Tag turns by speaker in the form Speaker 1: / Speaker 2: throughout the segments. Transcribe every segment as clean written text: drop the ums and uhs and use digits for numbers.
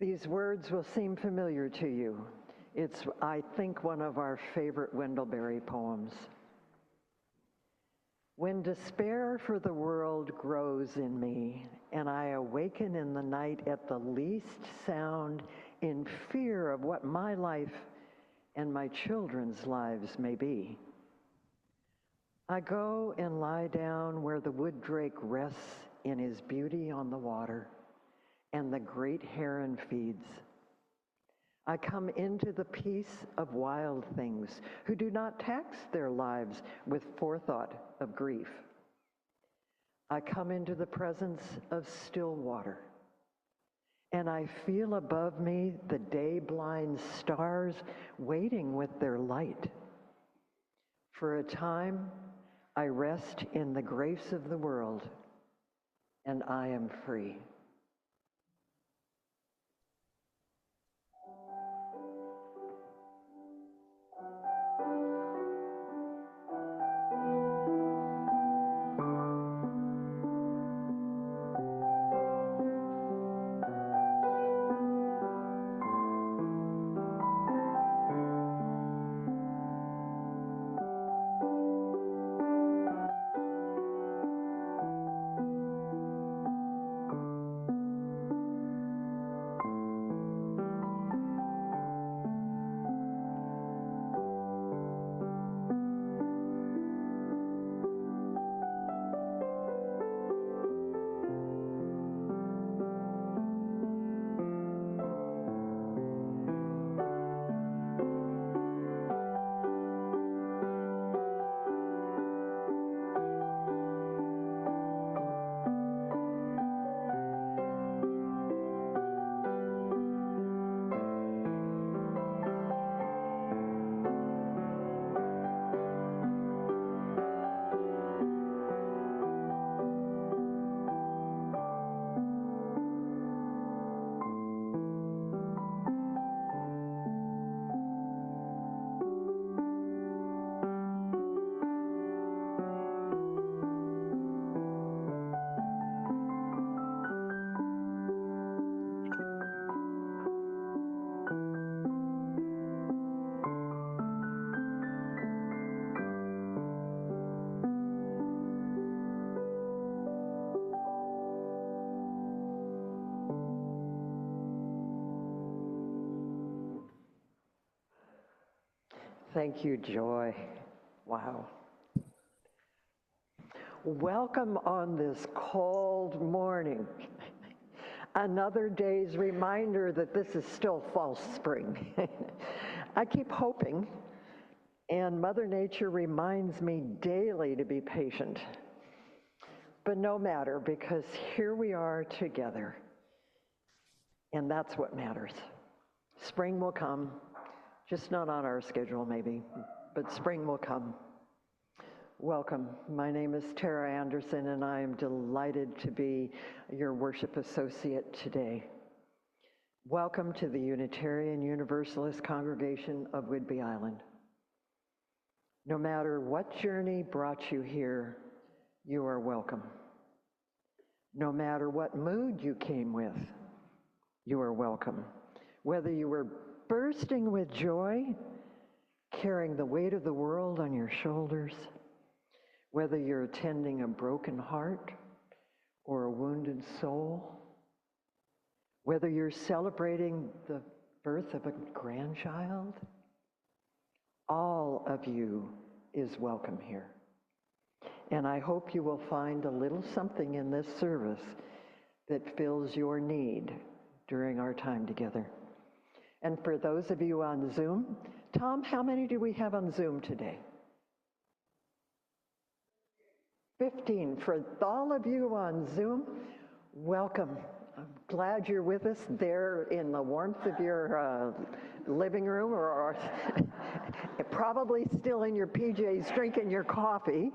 Speaker 1: These words will seem familiar to you. It's, I think, one of our favorite Wendleberry poems. When despair for the world grows in me, and I awaken in the night at the least sound in fear of what my life and my children's lives may be, I go and lie down where the wood drake rests in his beauty on the water, and the great heron feeds. I come into the peace of wild things who do not tax their lives with forethought of grief. I come into the presence of still water, and I feel above me the day-blind stars waiting with their light. For a time, I rest in the grace of the world, and I am free. Thank you, Joy. Wow. Welcome on this cold morning. Another day's reminder that this is still false spring. I keep hoping, and Mother Nature reminds me daily to be patient. But no matter, because here we are together, and that's what matters. Spring will come. Just not on our schedule, maybe, but spring will come. Welcome. My name is Tara Anderson, and I am delighted to be your worship associate today. Welcome to the Unitarian Universalist Congregation of Whidbey Island. No matter what journey brought you here, you are welcome. No matter what mood you came with, you are welcome. Whether you were bursting with joy, carrying the weight of the world on your shoulders, whether you're attending a broken heart or a wounded soul, whether you're celebrating the birth of a grandchild, all of you is welcome here. And I hope you will find a little something in this service that fills your need during our time together. And for those of you on Zoom, Tom, how many do we have on Zoom today? 15. For all of you on Zoom, welcome. I'm glad you're with us there in the warmth of your living room or probably still in your PJs drinking your coffee.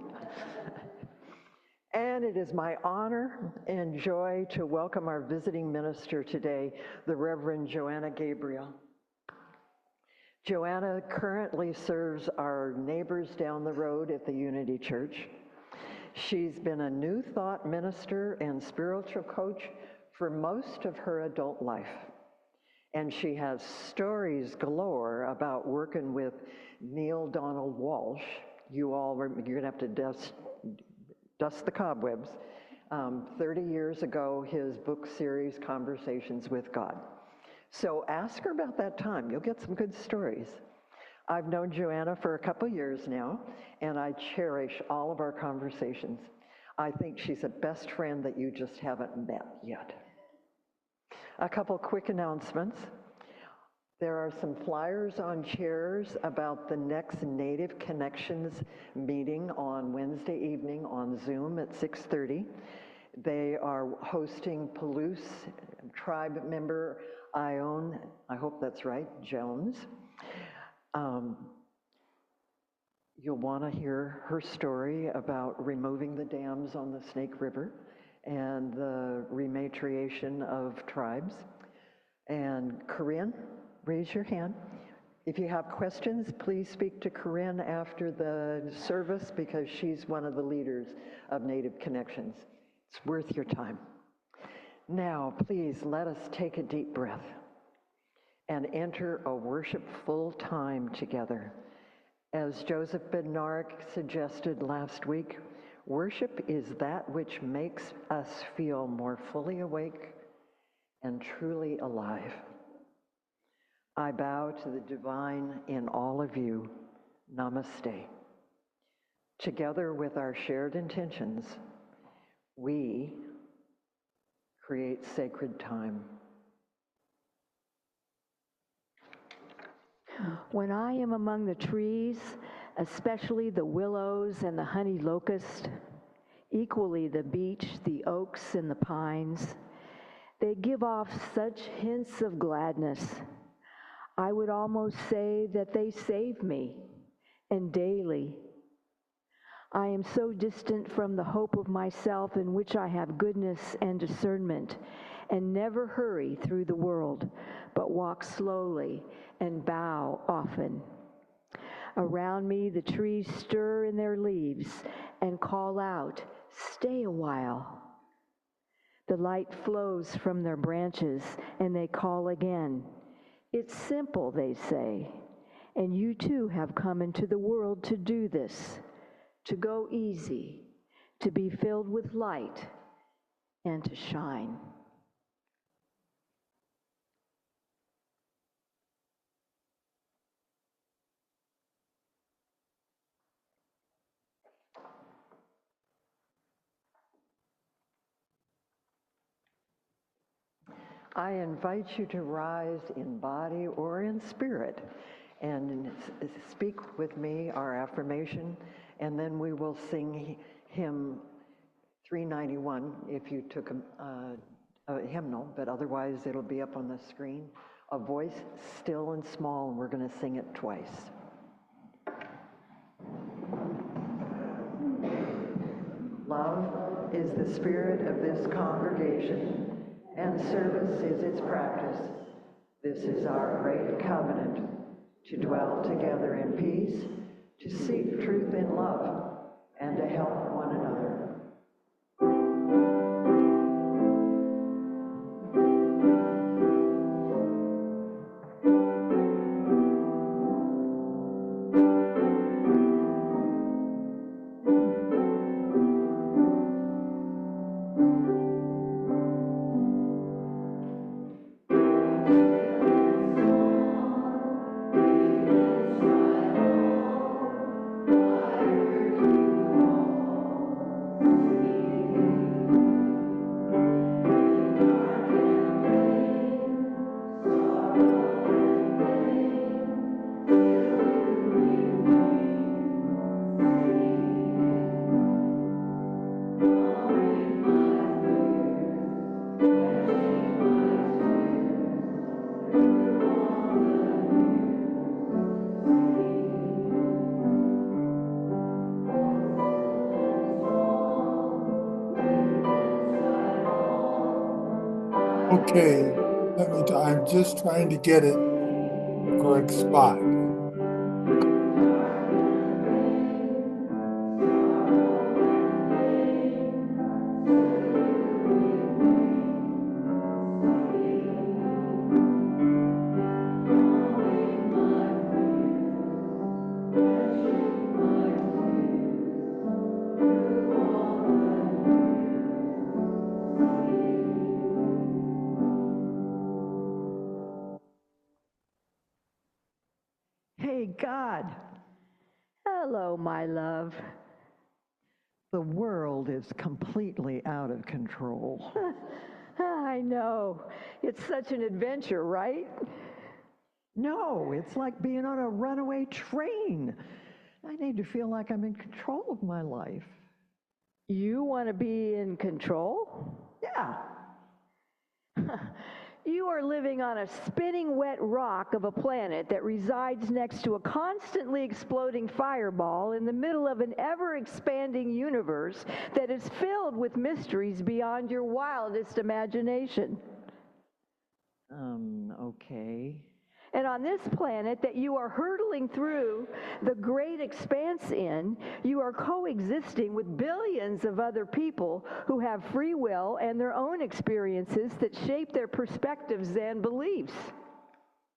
Speaker 1: And it is my honor and joy to welcome our visiting minister today, the Reverend Joanna Gabriel. Joanna currently serves our neighbors down the road at the Unity Church. She's been a New Thought minister and spiritual coach for most of her adult life. And she has stories galore about working with Neil Donald Walsh. You're going to have to dust the cobwebs. 30 years ago, his book series, Conversations with God. So ask her about that time. You'll get some good stories. I've known Joanna for a couple years now, and I cherish all of our conversations. I think she's a best friend that you just haven't met yet. A couple quick announcements. There are some flyers on chairs about the next Native Connections meeting on Wednesday evening on Zoom at 6:30. They are hosting Palouse tribe member Ione, I hope that's right, Jones. You'll want to hear her story about removing the dams on the Snake River and the rematriation of tribes. And Corinne, raise your hand. If you have questions, please speak to Corinne after the service because she's one of the leaders of Native Connections. It's worth your time. Now, please let us take a deep breath and enter a worshipful time together. As Joseph Bednarik suggested last week, worship is that which makes us feel more fully awake and truly alive. I bow to the divine in all of you. Namaste. Together with our shared intentions, we create sacred time.
Speaker 2: When I am among the trees, especially the willows and the honey locust, equally the beech, the oaks, and the pines, they give off such hints of gladness. I would almost say that they save me, and daily. I am so distant from the hope of myself in which I have goodness and discernment, and never hurry through the world, but walk slowly and bow often. Around me the trees stir in their leaves and call out, "Stay a while." The light flows from their branches and they call again. "It's simple," they say, "and you too have come into the world to do this, to go easy, to be filled with light, and to shine."
Speaker 1: I invite you to rise in body or in spirit and speak with me our affirmation, and then we will sing hymn 391 if you took a hymnal, but otherwise it'll be up on the screen. A voice still and small, and we're going to sing it twice. Love is the spirit of this congregation, and service is its practice. This is our great covenant, to dwell together in peace, to seek truth in love, and to help one another.
Speaker 3: Okay, I'm just trying to get it correct spot.
Speaker 1: Hey, God,
Speaker 2: Hello, my love.
Speaker 1: the world is completely out of control.
Speaker 2: I know. It's such an adventure, right?
Speaker 1: No, it's like being on a runaway train. I need to feel like I'm in control of my life.
Speaker 2: You want to be in control?
Speaker 1: Yeah,
Speaker 2: You are living on a spinning wet rock of a planet that resides next to a constantly exploding fireball in the middle of an ever-expanding universe that is filled with mysteries beyond your wildest imagination.
Speaker 1: okay.
Speaker 2: And on this planet that you are hurtling through the great expanse in, you are coexisting with billions of other people who have free will and their own experiences that shape their perspectives and beliefs.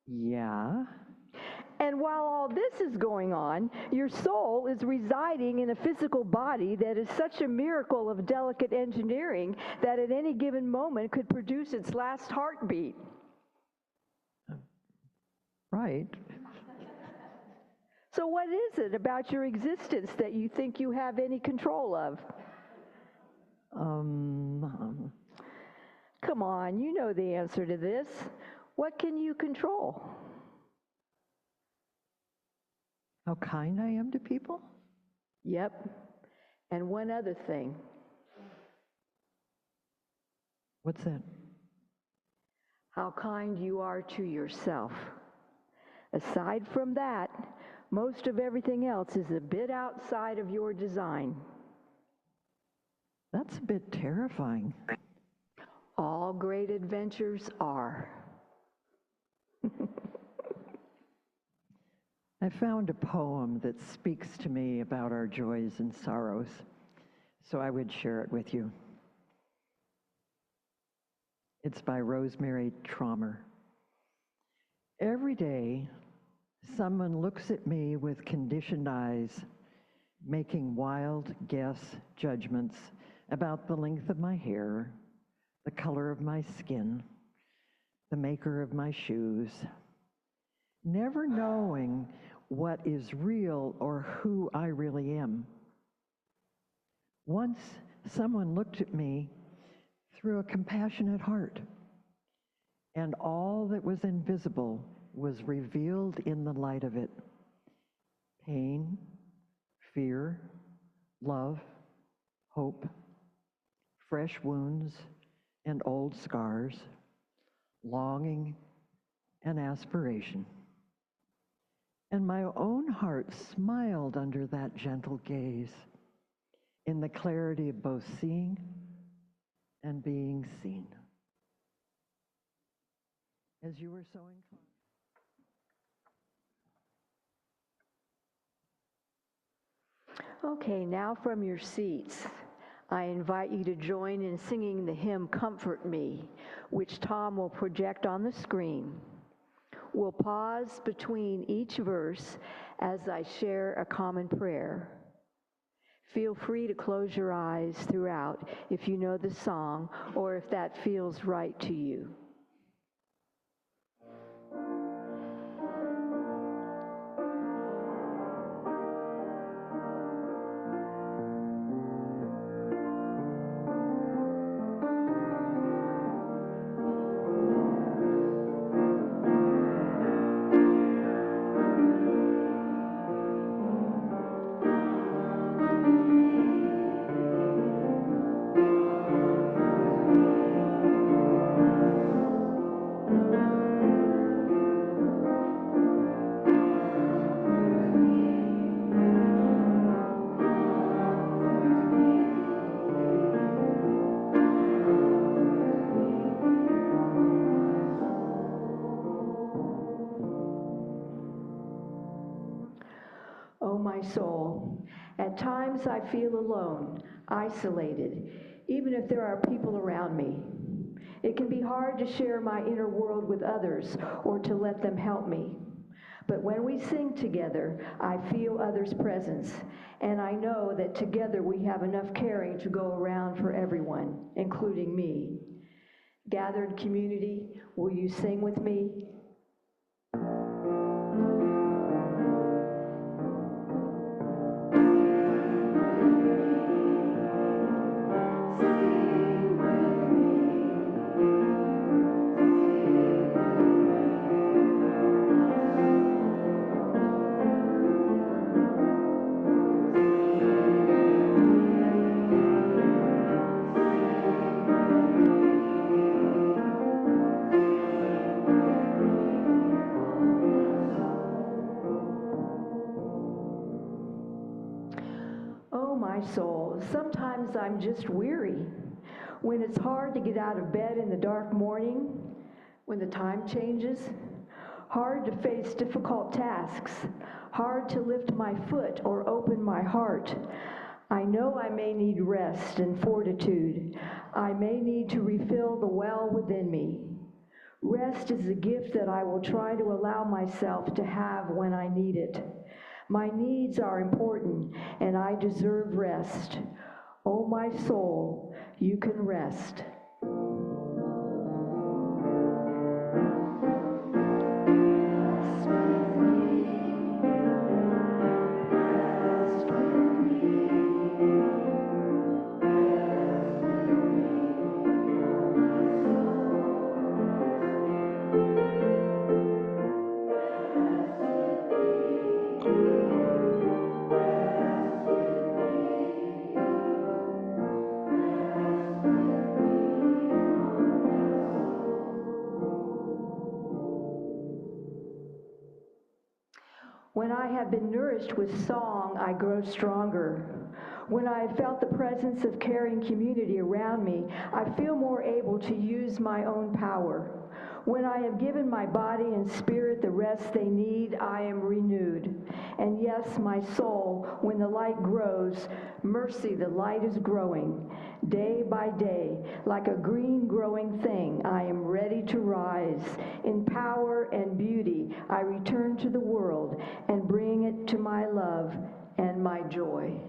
Speaker 1: Yeah,
Speaker 2: And while all this is going on, your soul is residing in a physical body that is such a miracle of delicate engineering that at any given moment could produce its last heartbeat.
Speaker 1: right.
Speaker 2: So what is it about your existence that you think you have any control of? Come on, you know the answer to this. What can you control?
Speaker 1: How kind I am to people?
Speaker 2: Yep. And one other thing.
Speaker 1: What's that?
Speaker 2: How kind you are to yourself. Aside from that, most of everything else is a bit outside of your design.
Speaker 1: That's a bit terrifying.
Speaker 2: All great adventures are.
Speaker 1: I found a poem that speaks to me about our joys and sorrows, so I would share it with you. It's by Rosemary Traumer. Every day, someone looks at me with conditioned eyes, making wild guess judgments about the length of my hair, the color of my skin, the maker of my shoes, never knowing what is real or who I really am. Once, someone looked at me through a compassionate heart, and all that was invisible was revealed in the light of it. Pain, fear, love, hope, fresh wounds and old scars, longing and aspiration. And my own heart smiled under that gentle gaze in the clarity of both seeing and being seen. As you were so inclined.
Speaker 2: Okay, now from your seats, I invite you to join in singing the hymn Comfort Me, which Tom will project on the screen. We'll pause between each verse as I share a common prayer. Feel free to close your eyes throughout if you know the song or if that feels right to you. Oh, my soul, at times I feel alone, isolated, even if there are people around me. It can be hard to share my inner world with others or to let them help me. But when we sing together, I feel others' presence, and I know that together we have enough caring to go around for everyone, including me. Gathered community, will you sing with me? just weary. When it's hard to get out of bed in the dark morning, when the time changes, hard to face difficult tasks, hard to lift my foot or open my heart. I know I may need rest and fortitude. I may need to refill the well within me. Rest is a gift that I will try to allow myself to have when I need it. My needs are important, and I deserve rest. Oh, my soul, you can rest. When I have been nourished with song, I grow stronger. When I have felt the presence of caring community around me, I feel more able to use my own power. When I have given my body and spirit the rest they need, I am renewed. And yes, my soul, when the light grows, mercy, the light is growing. Day by day, like a green growing thing, I am ready to rise. In power and beauty, I return to the world and bring it to my love and my joy.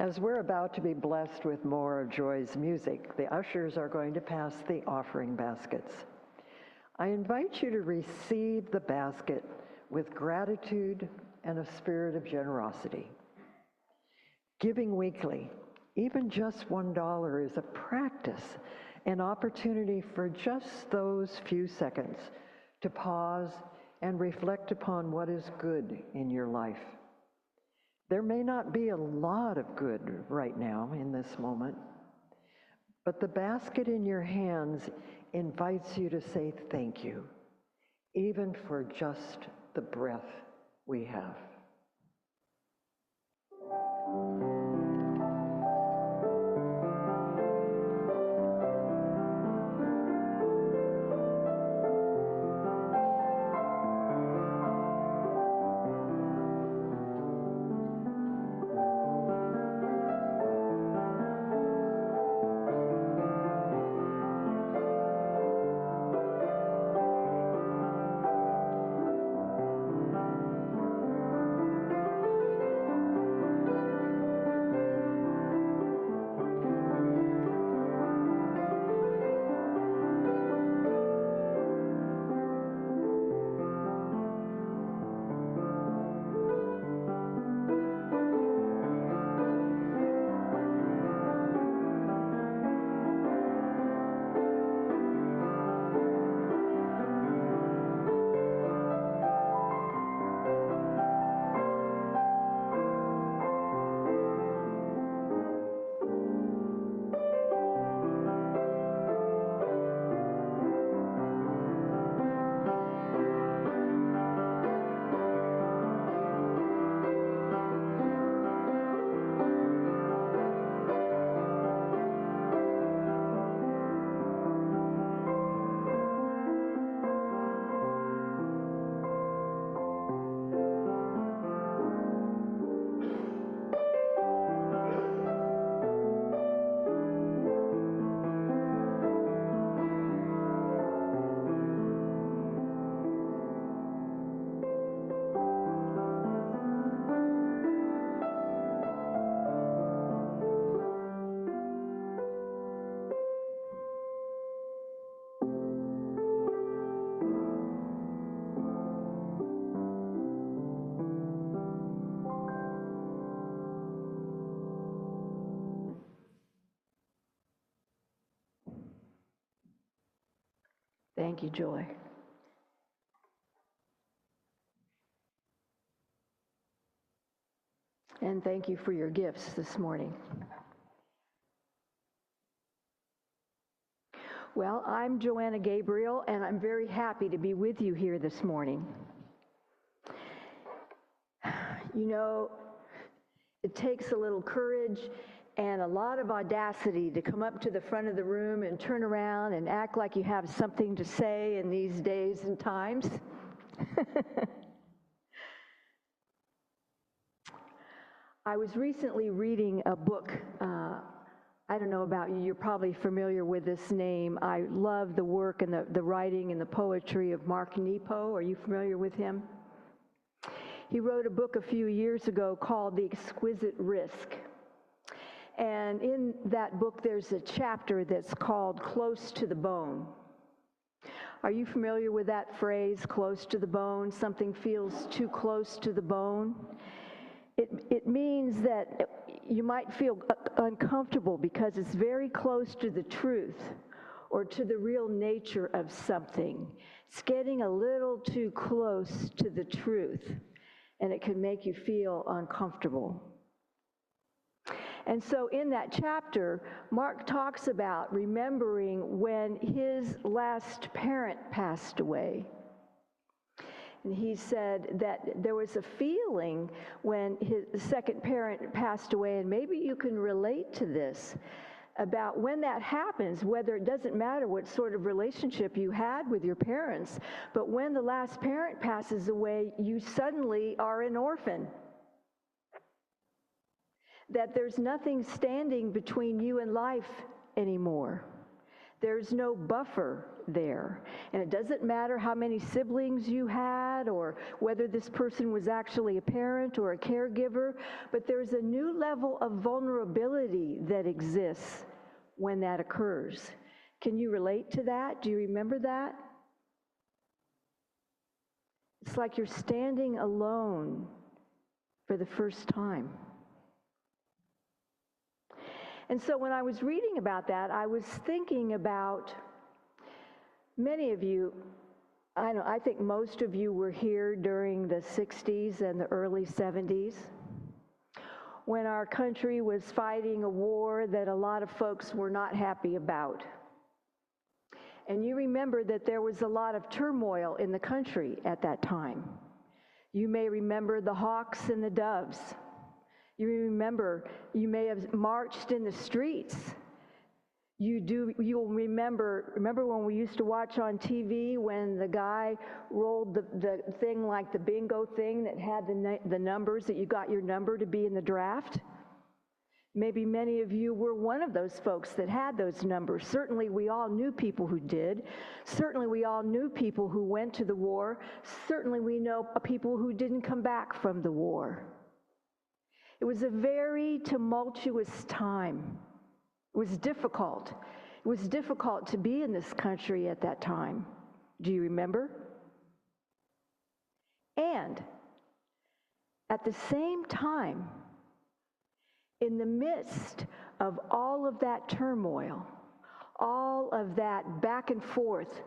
Speaker 1: As we're about to be blessed with more of Joy's music, the ushers are going to pass the offering baskets. I invite you to receive the basket with gratitude and a spirit of generosity. Giving weekly, even just $1, is a practice, an opportunity for just those few seconds to pause and reflect upon what is good in your life. There may not be a lot of good right now in this moment, but the basket in your hands invites you to say thank you, even for just the breath we have.
Speaker 2: Thank you, Joy. And thank you for your gifts this morning. Well, I'm Joanna Gabriel, and I'm very happy to be with you here this morning. You know, it takes a little courage and a lot of audacity to come up to the front of the room and turn around and act like you have something to say in these days and times. I was recently reading a book. I don't know about you, you're probably familiar with this name. I love the work and the writing and the poetry of Mark Nepo. Are you familiar with him? He wrote a book a few years ago called The Exquisite Risk. And in that book, there's a chapter that's called Close to the Bone. Are you familiar with that phrase, close to the bone? Something feels too close to the bone. It means that you might feel uncomfortable because it's very close to the truth or to the real nature of something. It's getting a little too close to the truth, and it can make you feel uncomfortable. And so in that chapter, Mark talks about remembering when his last parent passed away. And he said that there was a feeling when his second parent passed away, and maybe you can relate to this, about when that happens, whether it doesn't matter what sort of relationship you had with your parents, but when the last parent passes away, you suddenly are an orphan. That there's nothing standing between you and life anymore. There's no buffer there. And it doesn't matter how many siblings you had or whether this person was actually a parent or a caregiver, but there's a new level of vulnerability that exists when that occurs. Can you relate to that? Do you remember that? It's like you're standing alone for the first time. And so when I was reading about that, I was thinking about many of you. I think most of you were here during the 60s and the early 70s, when our country was fighting a war that a lot of folks were not happy about. And you remember that there was a lot of turmoil in the country at that time. You may remember the hawks and the doves. You may have marched in the streets. You'll remember when we used to watch on TV when the guy rolled the thing like the bingo thing that had the numbers, that you got your number to be in the draft? Maybe many of you were one of those folks that had those numbers. Certainly we all knew people who did. Certainly we all knew people who went to the war. Certainly we know people who didn't come back from the war. It was a very tumultuous time. It was difficult. It was difficult to be in this country at that time. Do you remember? And at the same time, in the midst of all of that turmoil, all of that back and forth,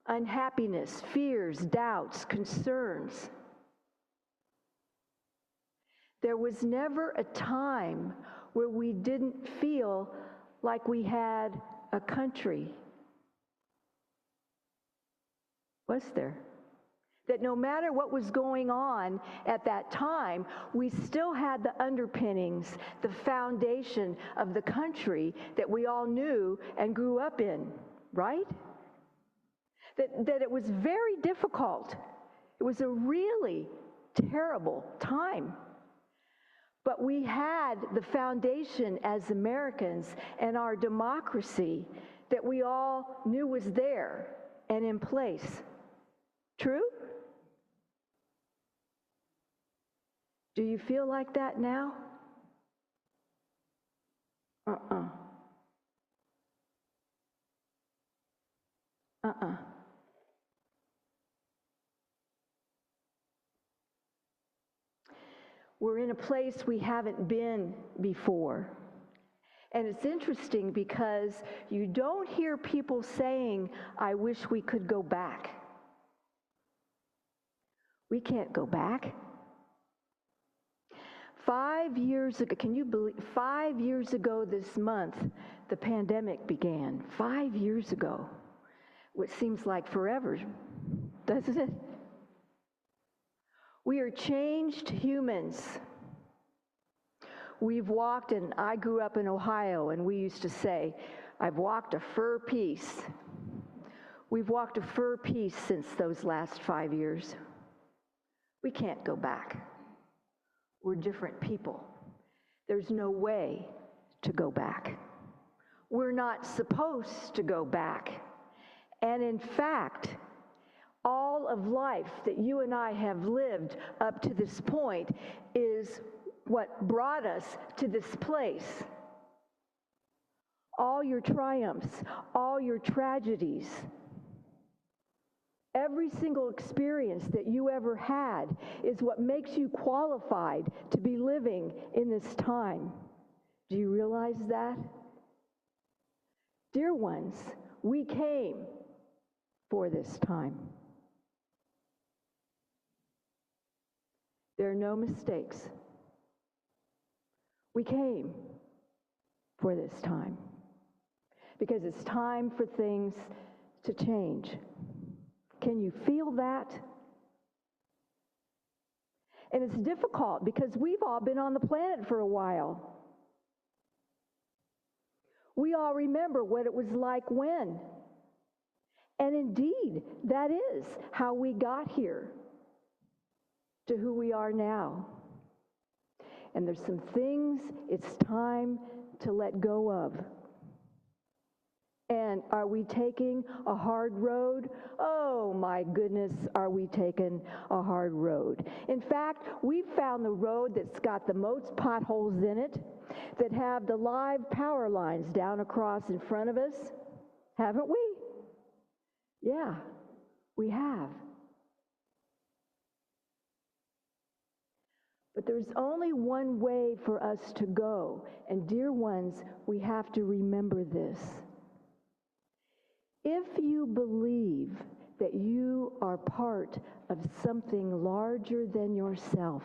Speaker 2: unhappiness, fears, doubts, concerns, there was never a time where we didn't feel like we had a country. Was there? That no matter what was going on at that time, we still had the underpinnings, the foundation of the country that we all knew and grew up in, right? That it was very difficult. It was a really terrible time. But we had the foundation as Americans and our democracy that we all knew was there and in place. True? Do you feel like that now? We're in a place we haven't been before. And it's interesting because you don't hear people saying, I wish we could go back. We can't go back. 5 years ago, can you believe, 5 years ago this month, the pandemic began. 5 years ago. What seems like forever, doesn't it? We are changed humans. We've walked, and I grew up in Ohio, and we used to say, I've walked a fur piece. We've walked a fur piece since those last 5 years. We can't go back. We're different people. There's no way to go back. We're not supposed to go back. And in fact, all of life that you and I have lived up to this point is what brought us to this place. All your triumphs, all your tragedies, every single experience that you ever had is what makes you qualified to be living in this time. Do you realize that? Dear ones, we came for this time. There are no mistakes. We came for this time because it's time for things to change. Can you feel that? And it's difficult because we've all been on the planet for a while. We all remember what it was like when. And indeed, that is how we got here to who we are now. And there's some things it's time to let go of. And are we taking a hard road? Oh my goodness, are we taking a hard road? In fact, we've found the road that's got the most potholes in it, that have the live power lines down across in front of us. Haven't we? Yeah, we have. But there's only one way for us to go. And dear ones, we have to remember this. If you believe that you are part of something larger than yourself,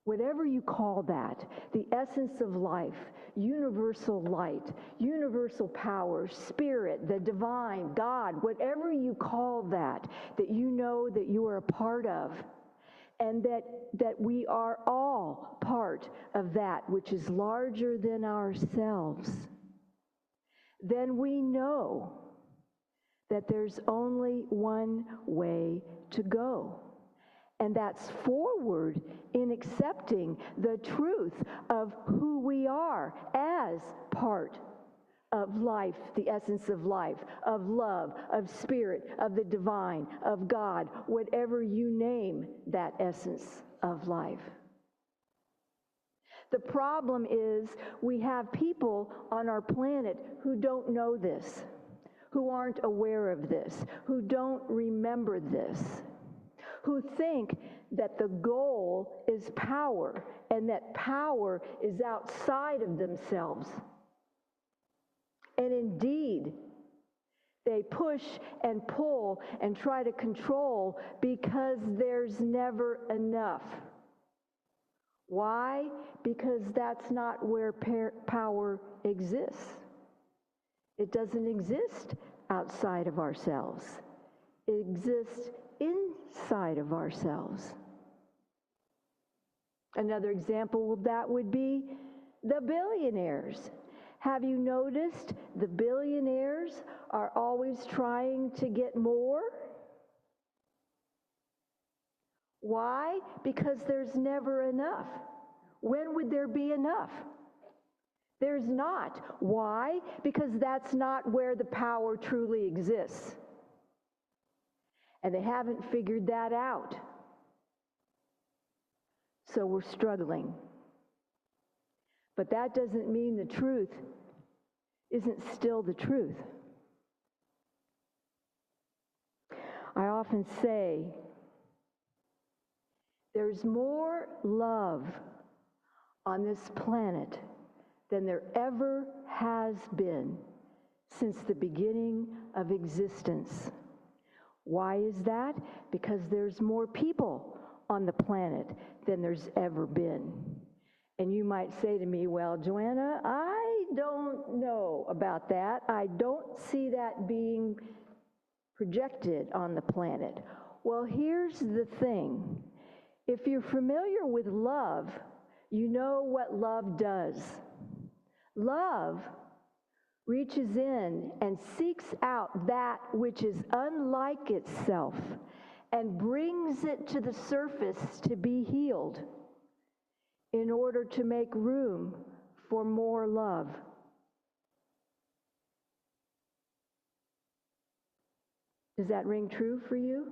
Speaker 2: whatever you call that, the essence of life, universal light, universal power, spirit, the divine, God, whatever you call that you know that you are a part of, and that we are all part of that which is larger than ourselves, then we know that there's only one way to go. And that's forward in accepting the truth of who we are as part of life, the essence of life, of love, of spirit, of the divine, of God, whatever you name that essence of life. The problem is we have people on our planet who don't know this, who aren't aware of this, who don't remember this, who think that the goal is power and that power is outside of themselves. And indeed, they push and pull and try to control because there's never enough. Why? Because that's not where power exists. It doesn't exist outside of ourselves. It exists inside of ourselves. Another example of that would be the billionaires. Have you noticed the billionaires are always trying to get more? Why? Because there's never enough. When would there be enough? There's not. Why? Because that's not where the power truly exists. And they haven't figured that out. So we're struggling. But that doesn't mean the truth isn't still the truth. I often say, there's more love on this planet than there ever has been since the beginning of existence. Why is that? Because there's more people on the planet than there's ever been. And you might say to me, well, Joanna, I don't know about that. I don't see that being projected on the planet. Well, here's the thing. If you're familiar with love, you know what love does. Love reaches in and seeks out that which is unlike itself and brings it to the surface to be healed in order to make room for more love. Does that ring true for you?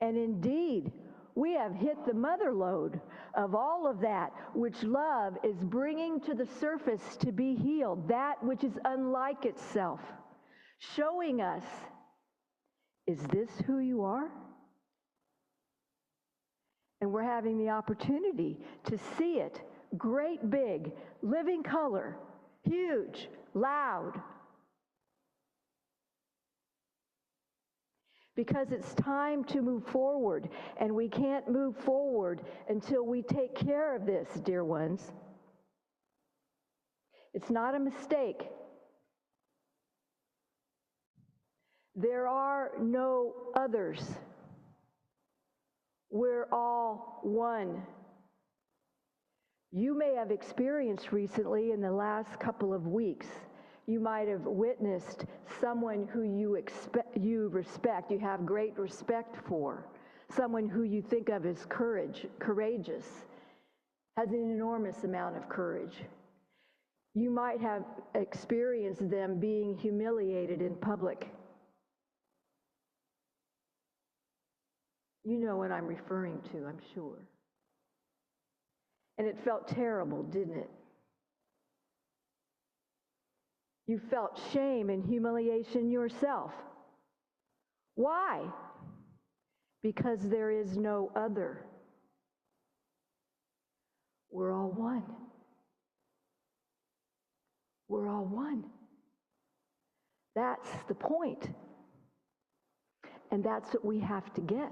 Speaker 2: And indeed, we have hit the mother lode of all of that which love is bringing to the surface to be healed, that which is unlike itself, showing us, is this who you are? And we're having the opportunity to see it, great big, living color, huge, loud. Because it's time to move forward, and we can't move forward until we take care of this, dear ones. It's not a mistake. There are no others. We're all one. You may have experienced recently in the last couple of weeks, you might have witnessed someone who you respect, you have great respect for, someone who you think of as courageous, has an enormous amount of courage. You might have experienced them being humiliated in public. You know what I'm referring to, I'm sure. And it felt terrible, didn't it? You felt shame and humiliation yourself. Why? Because there is no other. We're all one. We're all one. That's the point. And that's what we have to get.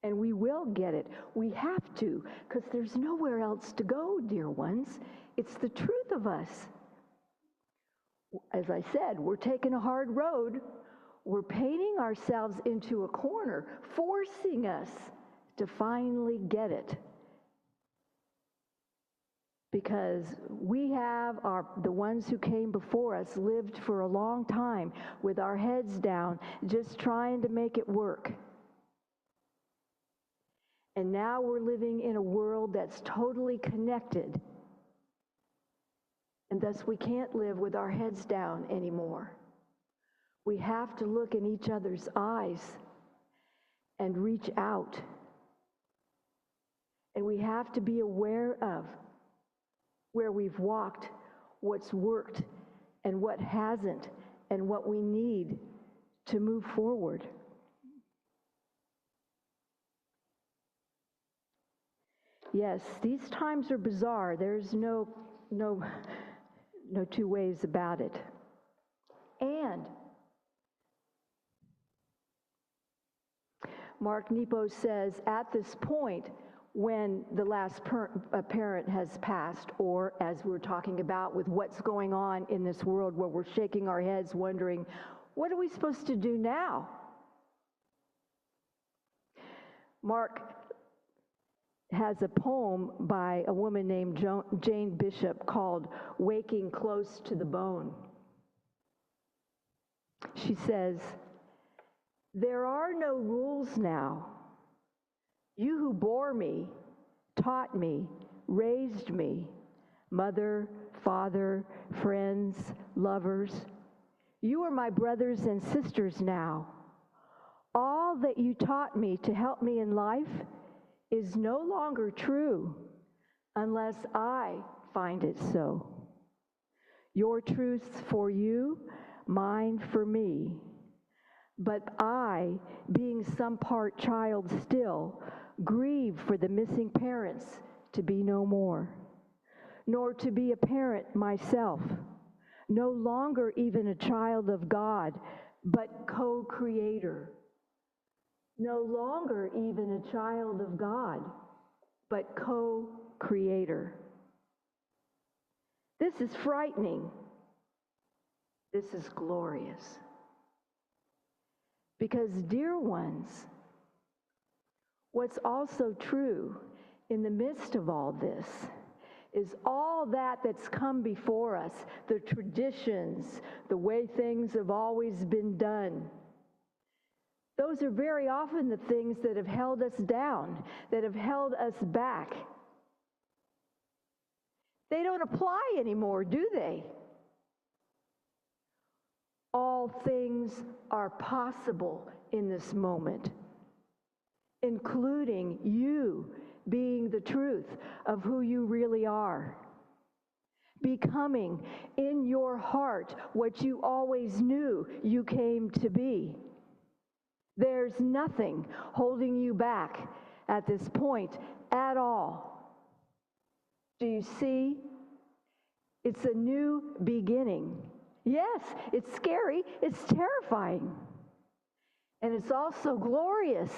Speaker 2: And we will get it. We have to, because there's nowhere else to go, dear ones. It's the truth of us. As I said, we're taking a hard road. We're painting ourselves into a corner, forcing us to finally get it. Because we have, the ones who came before us, lived for a long time with our heads down, just trying to make it work. And now we're living in a world that's totally connected. And thus we can't live with our heads down anymore. We have to look in each other's eyes and reach out. And we have to be aware of where we've walked, what's worked, and what hasn't, and what we need to move forward. Yes, these times are bizarre. There's no two ways about it. And Mark Nepo says, at this point, when the last parent has passed, or as we're talking about with what's going on in this world where we're shaking our heads wondering, what are we supposed to do now? Mark has a poem by a woman named Jane Bishop called Waking Close to the Bone. She says, there are no rules now. You who bore me, taught me, raised me, mother, father, friends, lovers, you are my brothers and sisters now. All that you taught me to help me in life is no longer true unless I find it so. Your truths for you, mine for me. But I, being some part child still, grieve for the missing parents to be no more, nor to be a parent myself, no longer even a child of God, but co-creator. No longer even a child of God, but co-creator. This is frightening. This is glorious. Because, dear ones, what's also true in the midst of all this is all that's come before us, the traditions, the way things have always been done. Those are very often the things that have held us down, that have held us back. They don't apply anymore, do they? All things are possible in this moment, including you being the truth of who you really are. Becoming in your heart what you always knew you came to be. There's nothing holding you back at this point at all. Do you see? It's a new beginning. Yes, it's scary, it's terrifying, and it's also glorious.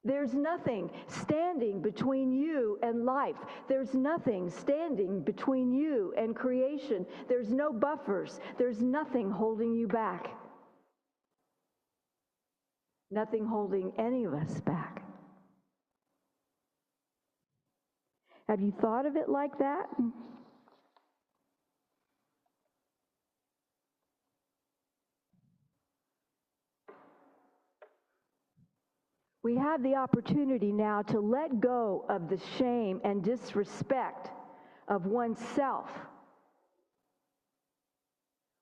Speaker 2: There's nothing standing between you and life. There's nothing standing between you and creation. There's no buffers. There's nothing holding you back. Nothing holding any of us back. Have you thought of it like that? We have the opportunity now to let go of the shame and disrespect of oneself,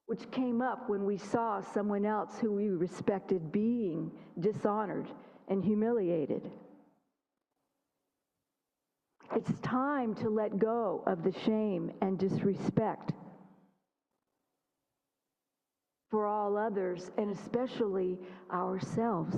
Speaker 2: which came up when we saw someone else who we respected being dishonored and humiliated. It's time to let go of the shame and disrespect for all others, and especially ourselves.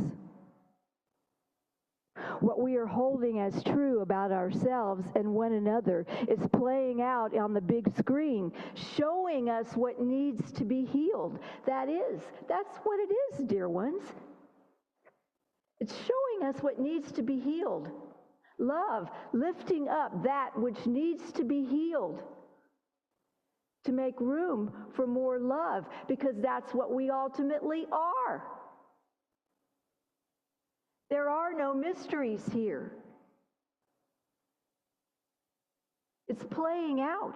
Speaker 2: What we are holding as true about ourselves and one another is playing out on the big screen, showing us what needs to be healed. That's what it is, dear ones. It's showing us what needs to be healed. Love, lifting up that which needs to be healed, to make room for more love, because that's what we ultimately are. There are no mysteries here. It's playing out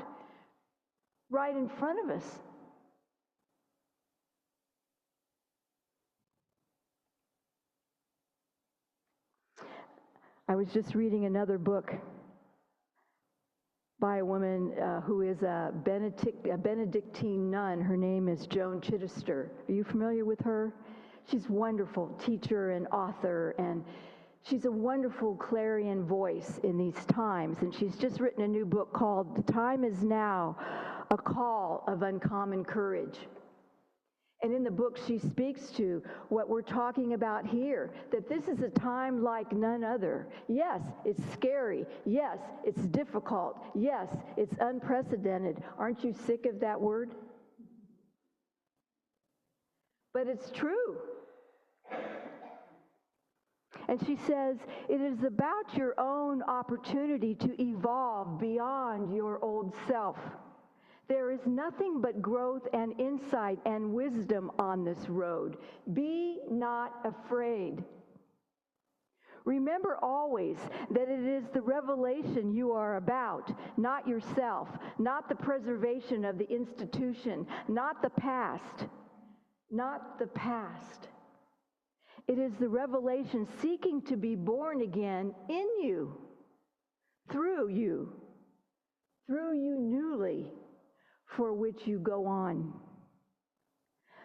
Speaker 2: right in front of us. I was just reading another book by a woman who is a Benedictine nun. Her name is Joan Chittister. Are you familiar with her? She's a wonderful teacher and author, and she's a wonderful clarion voice in these times. And she's just written a new book called The Time Is Now, A Call of Uncommon Courage. And in the book, she speaks to what we're talking about here, that this is a time like none other. Yes, it's scary. Yes, it's difficult. Yes, it's unprecedented. Aren't you sick of that word? But it's true. And she says, it is about your own opportunity to evolve beyond your old self. There is nothing but growth and insight and wisdom on this road. Be not afraid. Remember always that it is the revelation you are about, not yourself, not the preservation of the institution, not the past, not the past. It is the revelation seeking to be born again in you, through you newly, for which you go on.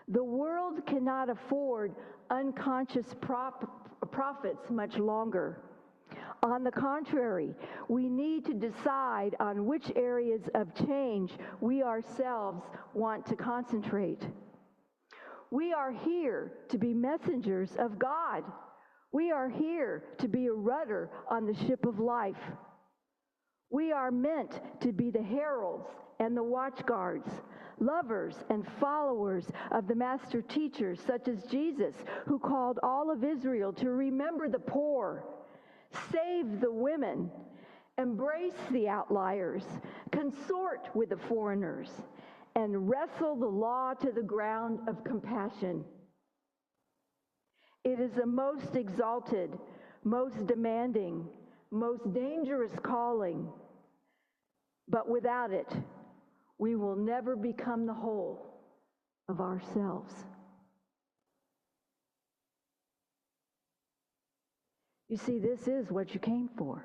Speaker 2: The world cannot afford unconscious prophets much longer. On the contrary, we need to decide on which areas of change we ourselves want to concentrate. We are here to be messengers of God. We are here to be a rudder on the ship of life. We are meant to be the heralds and the watchguards, lovers and followers of the master teachers such as Jesus, who called all of Israel to remember the poor, save the women, embrace the outliers, consort with the foreigners, and wrestle the law to the ground of compassion. It is a most exalted, most demanding, most dangerous calling, but without it, we will never become the whole of ourselves. You see, this is what you came for.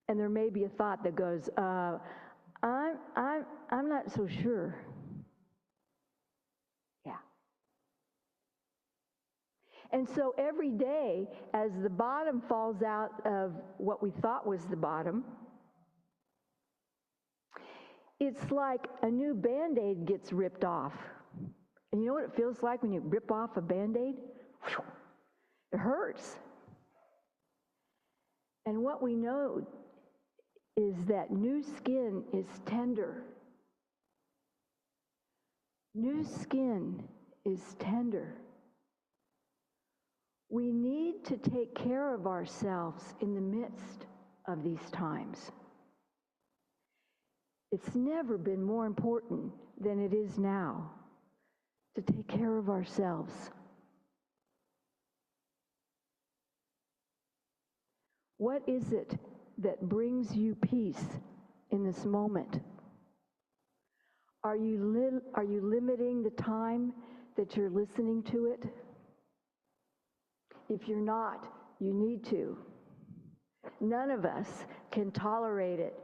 Speaker 2: And there may be a thought that goes, I'm not so sure. Yeah. And so every day, as the bottom falls out of what we thought was the bottom, it's like a new Band-Aid gets ripped off. And you know what it feels like when you rip off a Band-Aid? It hurts. And what we know is that new skin is tender. New skin is tender. We need to take care of ourselves in the midst of these times. It's never been more important than it is now to take care of ourselves. What is it that brings you peace in this moment? Are you limiting the time that you're listening to it? If you're not, you need to. None of us can tolerate it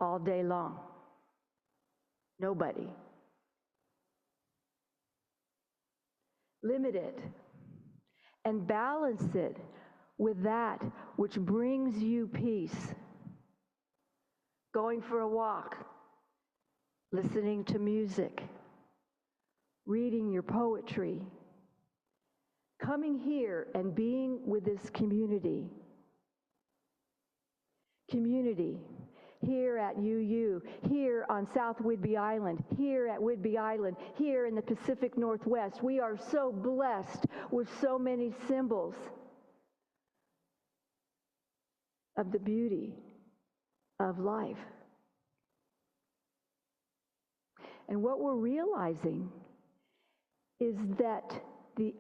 Speaker 2: all day long. Nobody. Limit it and balance it with that which brings you peace. Going for a walk, listening to music, reading your poetry, coming here and being with this community. Community. Here at UU, here on South Whidbey Island, here at Whidbey Island, here in the Pacific Northwest. We are so blessed with so many symbols of the beauty of life. And what we're realizing is that the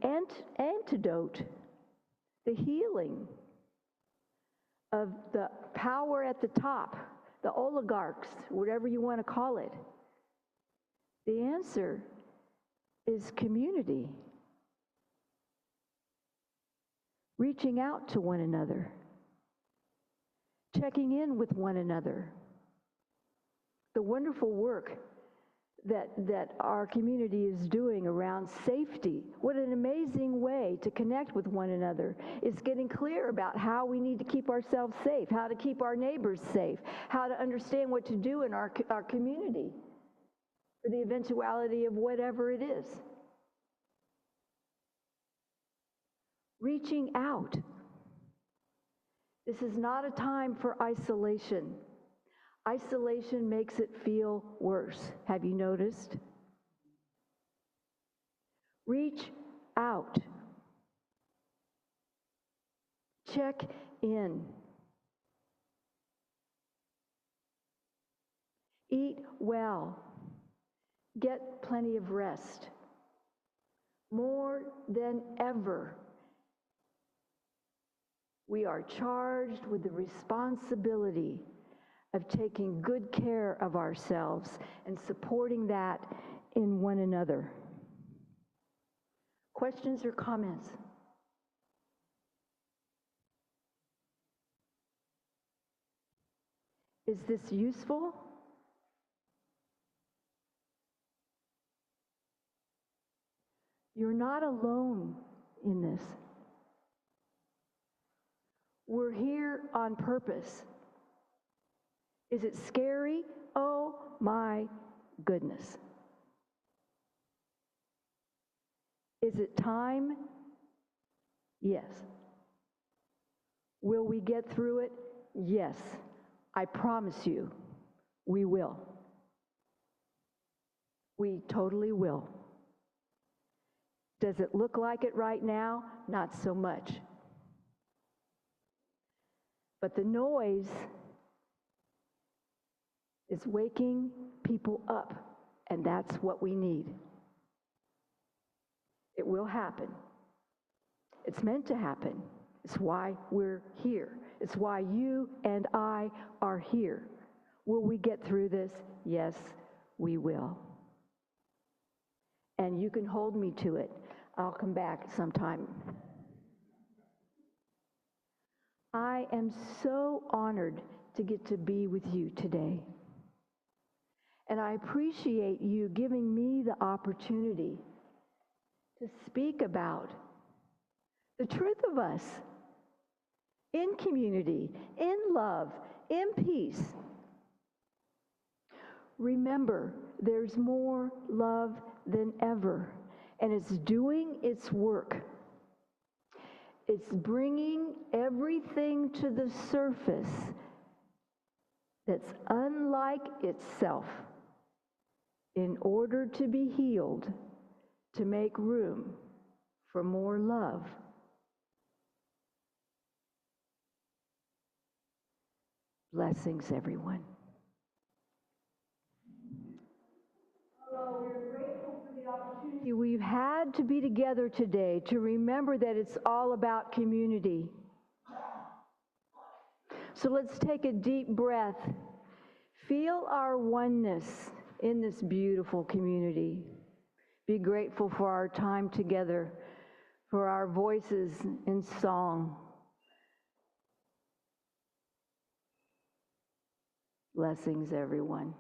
Speaker 2: antidote, the healing of the power at the top, the oligarchs, whatever you want to call it, the answer is community. Reaching out to one another. Checking in with one another. The wonderful work that our community is doing around safety. What an amazing way to connect with one another is getting clear about how we need to keep ourselves safe, how to keep our neighbors safe, how to understand what to do in our community for the eventuality of whatever it is. Reaching out. This is not a time for isolation. Isolation makes it feel worse. Have you noticed? Reach out. Check in. Eat well. Get plenty of rest. More than ever, we are charged with the responsibility of taking good care of ourselves and supporting that in one another. Questions or comments? Is this useful? You're not alone in this. We're here on purpose. Is it scary? Oh my goodness. Is it time Yes. Will we get through it? Yes. I promise you, we will. We totally will. Does it look like it right now? Not so much. But the noise is waking people up, and that's what we need. It will happen. It's meant to happen. It's why we're here. It's why you and I are here. Will we get through this? Yes, we will. And you can hold me to it. I'll come back sometime. I am so honored to get to be with you today. And I appreciate you giving me the opportunity to speak about the truth of us in community, in love, in peace. Remember, there's more love than ever, and it's doing its work. It's bringing everything to the surface that's unlike itself in order to be healed, to make room for more love. Blessings, everyone. We're grateful for the opportunity we've had to be together today, to remember that it's all about community. So let's take a deep breath. Feel our oneness in this beautiful community. Be grateful for our time together, for our voices in song. Blessings, everyone.